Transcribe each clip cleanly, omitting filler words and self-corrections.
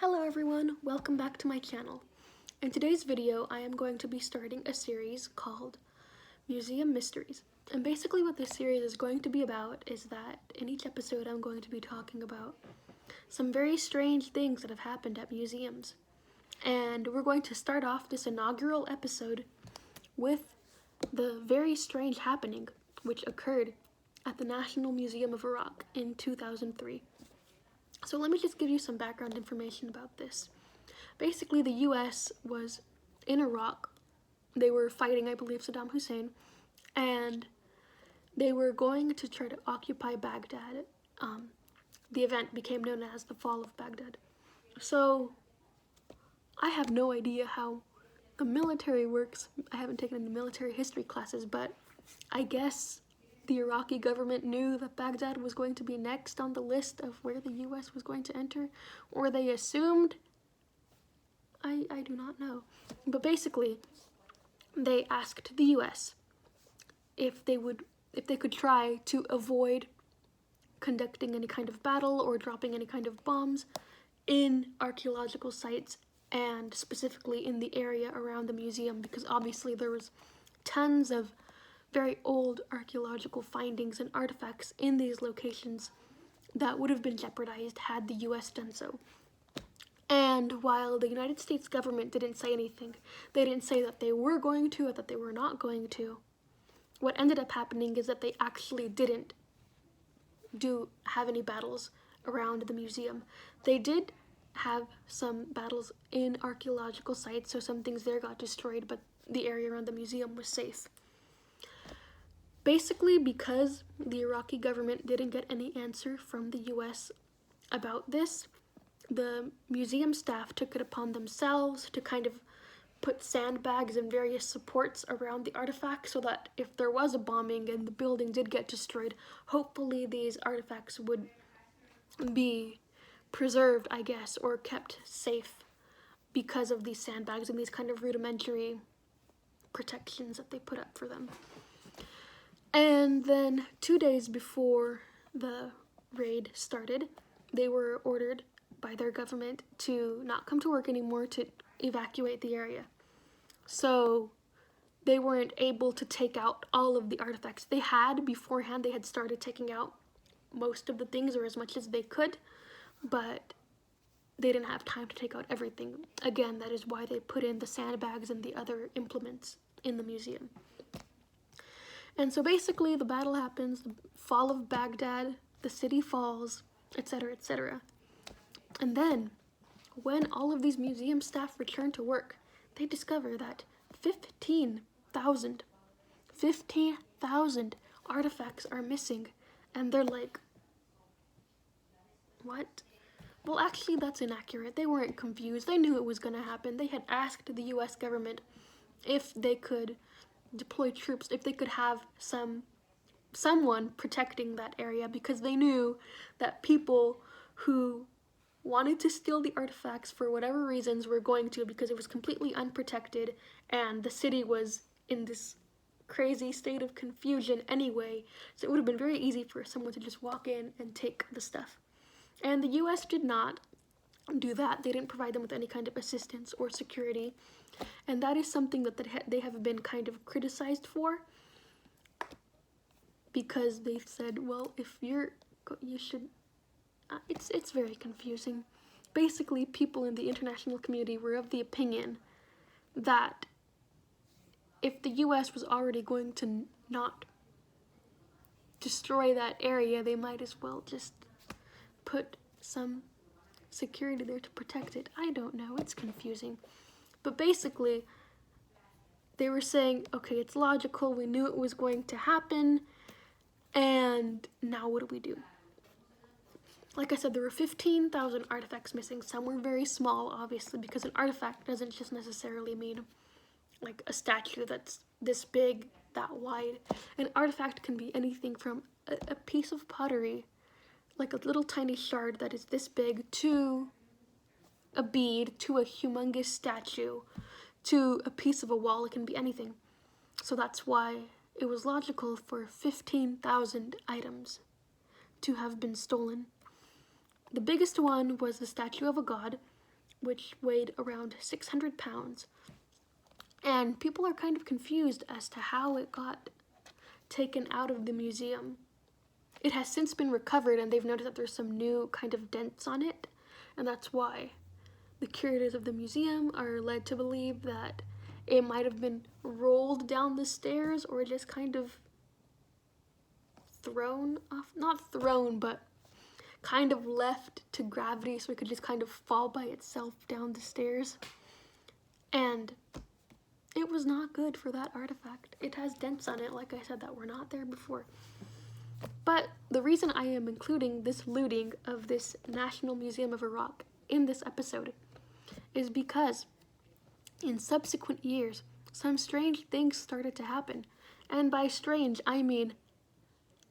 Hello everyone, welcome back to my channel. In today's video, I am going to be starting a series called Museum Mysteries. And basically what this series is going to be about is that in each episode I'm going to be talking about some very strange things that have happened at museums. And we're going to start off this inaugural episode with the very strange happening which occurred at the National Museum of Iraq in 2003. So let me just give you some background information about this. Basically, the US was in Iraq. They were fighting, I believe, Saddam Hussein, and they were going to try to occupy Baghdad. The event became known as the Fall of Baghdad. So I have no idea how the military works. I haven't taken any military history classes, but I guess the Iraqi government knew that Baghdad was going to be next on the list of where the US was going to enter, or they assumed. I do not know. But basically, they asked the US if they could try to avoid conducting any kind of battle or dropping any kind of bombs in archaeological sites, and specifically in the area around the museum, because obviously there was tons of very old archaeological findings and artifacts in these locations that would have been jeopardized had the US done so. And while the United States government didn't say anything, they didn't say that they were going to or that they were not going to, what ended up happening is that they actually didn't have any battles around the museum. They did have some battles in archaeological sites, so some things there got destroyed, but the area around the museum was safe. Basically, because the Iraqi government didn't get any answer from the US about this, the museum staff took it upon themselves to kind of put sandbags and various supports around the artifacts so that if there was a bombing and the building did get destroyed, hopefully these artifacts would be preserved, I guess, or kept safe because of these sandbags and these kind of rudimentary protections that they put up for them. And then 2 days before the raid started, they were ordered by their government to not come to work anymore, to evacuate the area. So they weren't able to take out all of the artifacts. They had beforehand, they had started taking out most of the things, or as much as they could, but they didn't have time to take out everything. Again, that is why they put in the sandbags and the other implements in the museum. And so basically the battle happens, the fall of Baghdad, the city falls, etc., etc. And then, when all of these museum staff return to work, they discover that 15,000 artifacts are missing. And they're like, what? Well, actually, that's inaccurate. They weren't confused. They knew it was going to happen. They had asked the US government if they could deploy troops, if they could have someone protecting that area, because they knew that people who wanted to steal the artifacts for whatever reasons were going to, because it was completely unprotected and the city was in this crazy state of confusion anyway, so it would have been very easy for someone to just walk in and take the stuff. And the US did not do that. They didn't provide them with any kind of assistance or security, and that is something that they have been kind of criticized for, because they said, well, if you should, it's very confusing. Basically, people in the international community were of the opinion that if the US was already going to not destroy that area, they might as well just put some security there to protect it. I don't know, it's confusing. But basically, they were saying, okay, it's logical, we knew it was going to happen, and now what do we do? Like I said, there were 15,000 artifacts missing. Some were very small, obviously, because an artifact doesn't just necessarily mean like a statue that's this big, that wide. An artifact can be anything from a piece of pottery, like a little tiny shard that is this big, to a bead, to a humongous statue, to a piece of a wall. It can be anything. So that's why it was logical for 15,000 items to have been stolen. The biggest one was the statue of a god, which weighed around 600 pounds. And people are kind of confused as to how it got taken out of the museum. It has since been recovered, and they've noticed that there's some new kind of dents on it, and that's why the curators of the museum are led to believe that it might have been rolled down the stairs or just kind of thrown off, not thrown, but kind of left to gravity so it could just kind of fall by itself down the stairs. And it was not good for that artifact. It has dents on it, like I said, that were not there before. But the reason I am including this looting of this National Museum of Iraq in this episode is because in subsequent years, some strange things started to happen. And by strange, I mean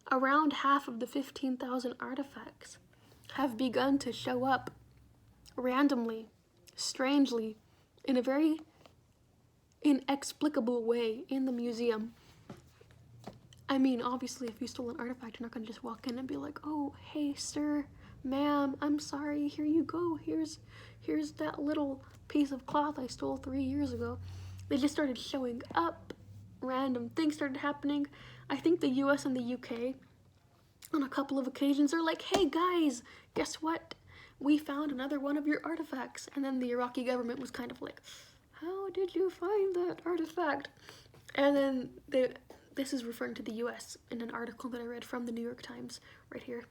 around half of the 15,000 artifacts have begun to show up randomly, strangely, in a very inexplicable way in the museum. I mean, obviously, if you stole an artifact, you're not going to just walk in and be like, oh, hey, sir, ma'am, I'm sorry, here you go, here's that little piece of cloth I stole 3 years ago. They just started showing up, random things started happening. I think the US and the UK, on a couple of occasions, are like, hey guys, guess what? We found another one of your artifacts. And then the Iraqi government was kind of like, how did you find that artifact? And then this is referring to the US in an article that I read from the New York Times right here.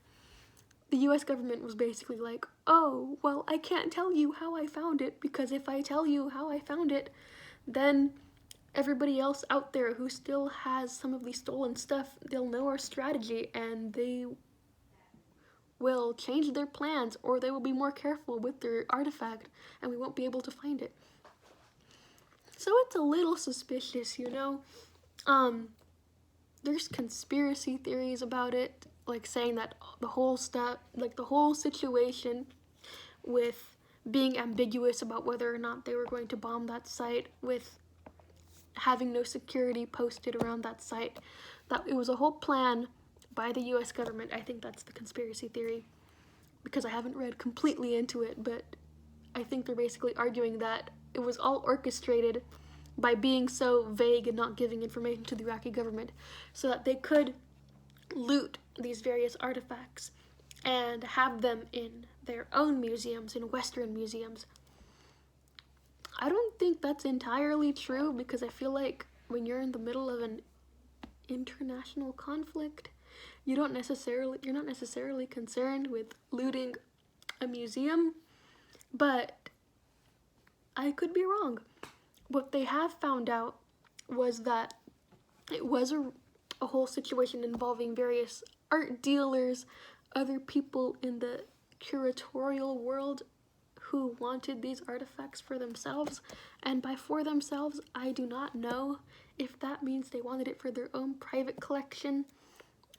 The US government was basically like, oh, well, I can't tell you how I found it, because if I tell you how I found it, then everybody else out there who still has some of the stolen stuff, they'll know our strategy and they will change their plans, or they will be more careful with their artifact and we won't be able to find it. So it's a little suspicious, you know? There's conspiracy theories about it, like saying that the whole situation with being ambiguous about whether or not they were going to bomb that site, with having no security posted around that site, that it was a whole plan by the US government. I think that's the conspiracy theory, because I haven't read completely into it, but I think they're basically arguing that it was all orchestrated by being so vague and not giving information to the Iraqi government so that they could loot these various artifacts and have them in their own museums, in Western museums. I don't think that's entirely true, because I feel like when you're in the middle of an international conflict, you're not necessarily concerned with looting a museum, but I could be wrong. What they have found out was that it was a whole situation involving various art dealers, other people in the curatorial world who wanted these artifacts for themselves. And by for themselves, I do not know if that means they wanted it for their own private collection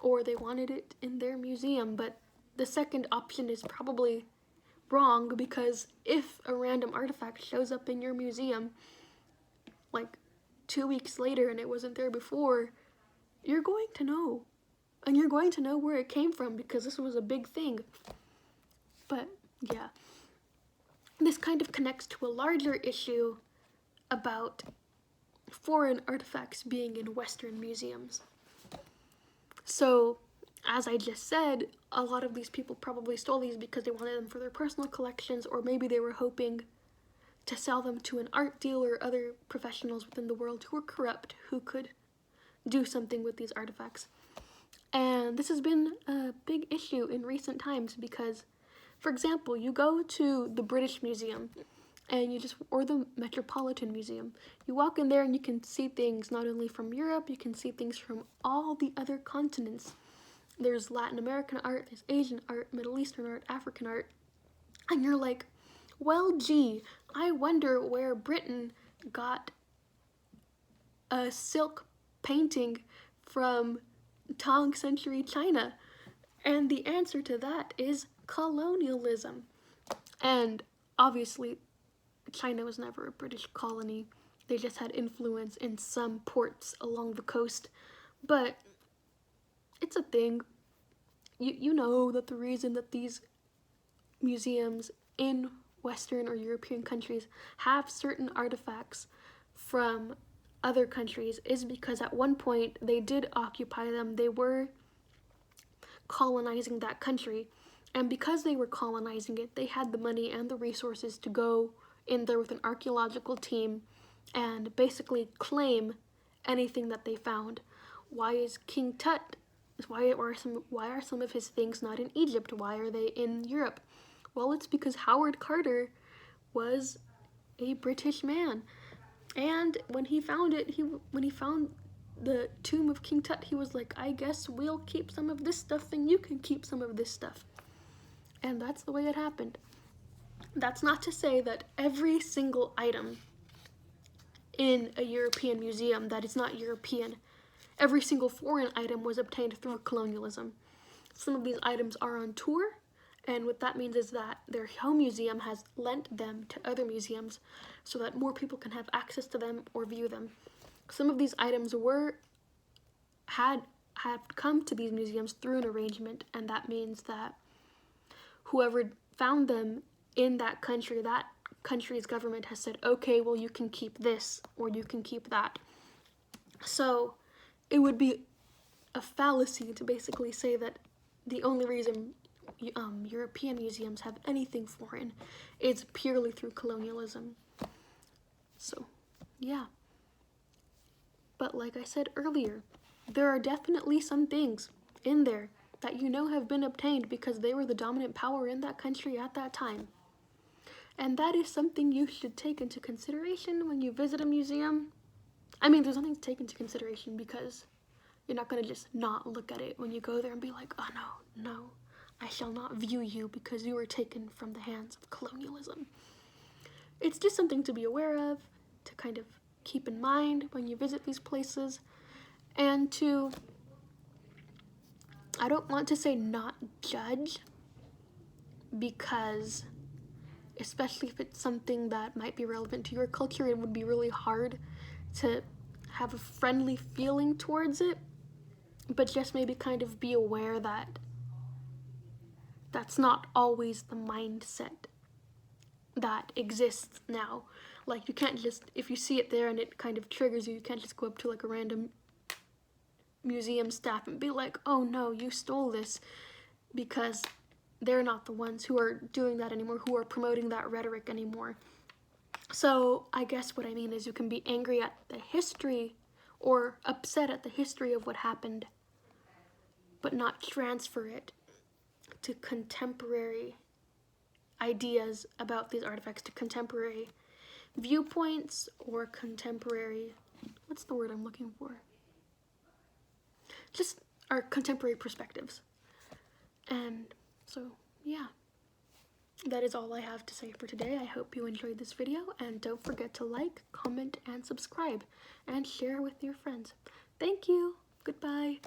or they wanted it in their museum. But the second option is probably wrong, because if a random artifact shows up in your museum like 2 weeks later and it wasn't there before, you're going to know. And you're going to know where it came from, because this was a big thing. But yeah, this kind of connects to a larger issue about foreign artifacts being in Western museums. So, as I just said, a lot of these people probably stole these because they wanted them for their personal collections, or maybe they were hoping to sell them to an art dealer or other professionals within the world who were corrupt, who could do something with these artifacts. And this has been a big issue in recent times because, for example, you go to the British Museum and or the Metropolitan Museum. You walk in there and you can see things not only from Europe, you can see things from all the other continents. There's Latin American art, there's Asian art, Middle Eastern art, African art. And you're like, well, gee, I wonder where Britain got a silk painting from Tang century China. And the answer to that is colonialism. And obviously, China was never a British colony. They just had influence in some ports along the coast. But it's a thing. You know that the reason that these museums in Western or European countries have certain artifacts from other countries is because at one point they did occupy them. They were colonizing that country, and because they were colonizing it, they had the money and the resources to go in there with an archaeological team and basically claim anything that they found. Why is King Tut, why are some of his things not in Egypt? Why are they in Europe? Well, it's because Howard Carter was a British man, and when he found the tomb of King Tut, he was like, I guess we'll keep some of this stuff and you can keep some of this stuff. And that's the way it happened. That's not to say that every single item in a European museum that is not European, every single foreign item was obtained through colonialism. Some of these items are on tour, and what that means is that their home museum has lent them to other museums so that more people can have access to them or view them. Some of these items had come to these museums through an arrangement, and that means that whoever found them in that country's government has said, okay, well, you can keep this or you can keep that. So it would be a fallacy to basically say that the only reason European museums have anything foreign is purely through colonialism. So, yeah. But like I said earlier, there are definitely some things in there that you know have been obtained because they were the dominant power in that country at that time. And that is something you should take into consideration when you visit a museum. I mean, there's nothing to take into consideration because you're not going to just not look at it when you go there and be like, oh no, I shall not view you because you were taken from the hands of colonialism. It's just something to be aware of, to kind of keep in mind when you visit these places, and to, I don't want to say not judge, because especially if it's something that might be relevant to your culture, it would be really hard to have a friendly feeling towards it, but just maybe kind of be aware that that's not always the mindset that exists now. Like, you can't just, if you see it there and it kind of triggers you, you can't just go up to like a random museum staff and be like, oh no, you stole this, because they're not the ones who are doing that anymore, who are promoting that rhetoric anymore. So I guess what I mean is you can be angry at the history or upset at the history of what happened, but not transfer it to contemporary ideas about these artifacts, to contemporary viewpoints or contemporary, what's the word I'm looking for? Just our contemporary perspectives. And so, yeah. That is all I have to say for today. I hope you enjoyed this video, and don't forget to like, comment, and subscribe, and share with your friends. Thank you. Goodbye.